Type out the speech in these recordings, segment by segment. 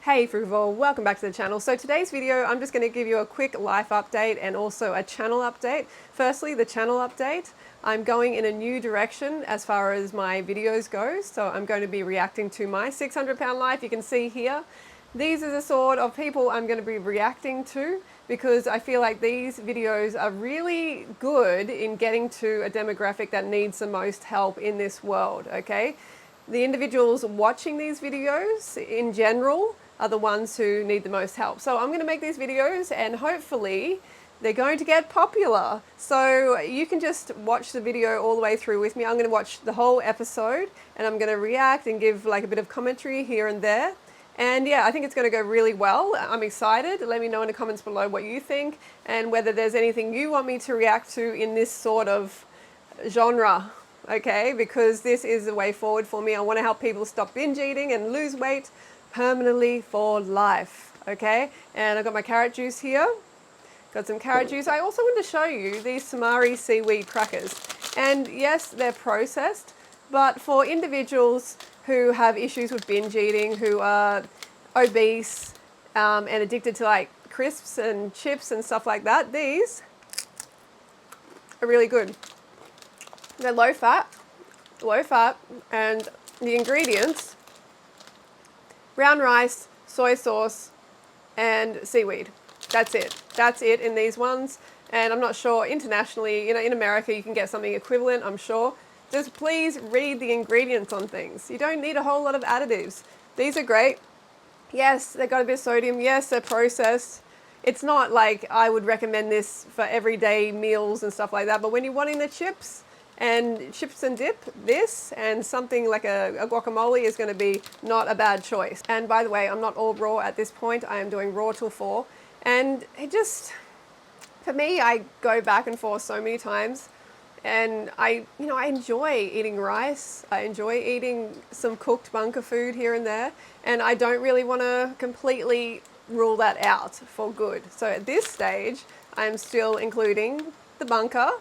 Hey Frugivore, welcome back to the channel. So today's video, I'm just going to give you a quick life update and also a channel update. Firstly, the channel update. I'm going in a new direction as far as my videos go. So I'm going to be reacting to my 600-pound life. You can see here, these are the sort of people I'm going to be reacting to because I feel like these videos are really good in getting to a demographic that needs the most help in this world, okay? The individuals watching these videos in general are the ones who need the most help. So I'm going to make these videos and hopefully they're going to get popular. So you can just watch the video all the way through with me. I'm going to watch the whole episode and I'm going to react and give like a bit of commentary here and there. And yeah, I think it's going to go really well. I'm excited. Let me know in the comments below what you think and whether there's anything you want me to react to in this sort of genre. Okay, because this is the way forward for me. I want to help people stop binge eating and lose weight permanently for life. Okay, and I've got my carrot juice here. Got some carrot juice. I also want to show you these Samari seaweed crackers. And yes, they're processed, but for individuals who have issues with binge eating, who are obese and addicted to like crisps and chips and stuff like that, these are really good. They're low fat, and the ingredients, brown rice, soy sauce, and seaweed. That's it. That's it in these ones. And I'm not sure internationally, in America you can get something equivalent, I'm sure. Just please read the ingredients on things. You don't need a whole lot of additives. These are great. Yes, they've got a bit of sodium. Yes, they're processed. It's not like I would recommend this for everyday meals and stuff like that, but when you're wanting the chips and dip, this and something like a guacamole is going to be not a bad choice. And by the way, I'm not all raw at this point. I am doing raw till 4. And it just, for me, I go back and forth so many times. And I enjoy eating rice. I enjoy eating some cooked bunker food here and there. And I don't really want to completely rule that out for good. So at this stage, I'm still including the bunker,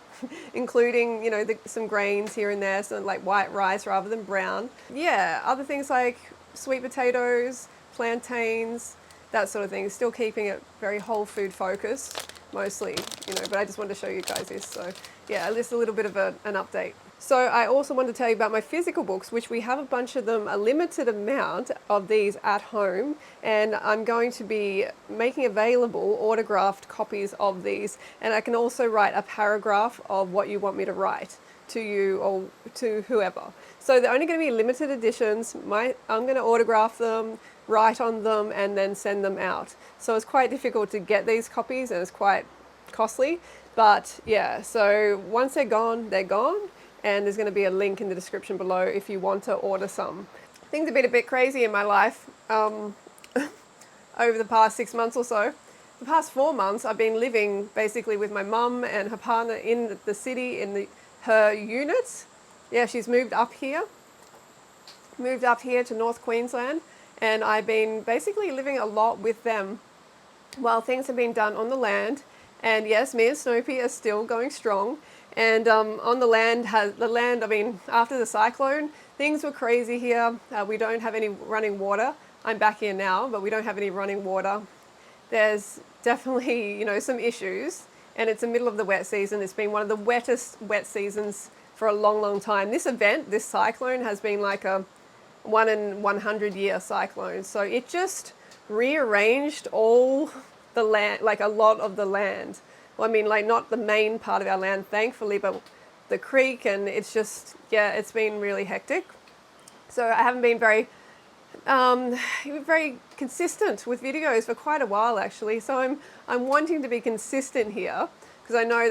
including, some grains here and there, so like white rice rather than brown. Yeah, other things like sweet potatoes, plantains, that sort of thing. Still keeping it very whole food focused, mostly, but I just wanted to show you guys this. So yeah, just a little bit of an update. So I also wanted to tell you about my physical books, which we have a bunch of them, a limited amount of these at home, and I'm going to be making available autographed copies of these, and I can also write a paragraph of what you want me to write to you or to whoever. So they're only going to be limited editions. I'm going to autograph them, write on them, and then send them out. So it's quite difficult to get these copies and it's quite costly, but yeah, so once they're gone, they're gone. And there's going to be a link in the description below if you want to order some. Things have been a bit crazy in my life over the past 6 months or so. The past 4 months I've been living basically with my mum and her partner in the city, in her unit. Yeah, she's moved up here to North Queensland, and I've been basically living a lot with them while things have been done on the land. And yes, me and Snoopy are still going strong. And on the land, after the cyclone, things were crazy here. We don't have any running water. I'm back here now, but we don't have any running water. There's definitely, some issues. And it's the middle of the wet season. It's been one of the wettest wet seasons for a long, long time. This event, this cyclone, has been like a 1 in 100 year cyclone. So it just rearranged all the land, like a lot of the land. Well, not the main part of our land, thankfully, but the creek, and it's just, yeah, it's been really hectic. So I haven't been very consistent with videos for quite a while, actually. So I'm wanting to be consistent here because I know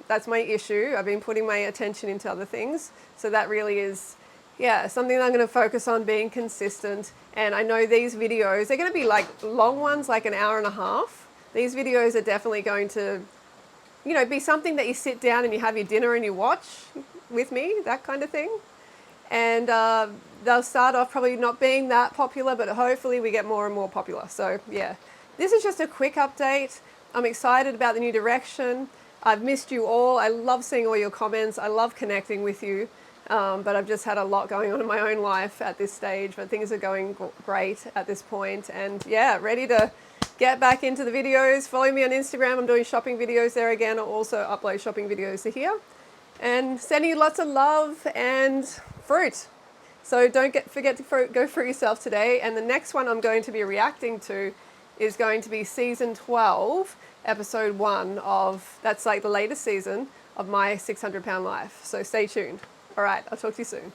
that's my issue. I've been putting my attention into other things. So that really is, yeah, something that I'm going to focus on, being consistent. And I know these videos, they're going to be like long ones, like an hour and a half. These videos are definitely going to, be something that you sit down and you have your dinner and you watch with me, that kind of thing. And they'll start off probably not being that popular, but hopefully we get more and more popular. So yeah, this is just a quick update. I'm excited about the new direction. I've missed you all. I love seeing all your comments. I love connecting with you. But I've just had a lot going on in my own life at this stage, but things are going great at this point. And yeah, ready to get back into the videos. Follow me on Instagram. I'm doing shopping videos there again. I'll also upload shopping videos to here. And sending you lots of love and fruit. So don't forget to go fruit yourself today. And the next one I'm going to be reacting to is going to be season 12, episode 1 of, that's like the latest season of my 600 pound life. So stay tuned. All right, I'll talk to you soon.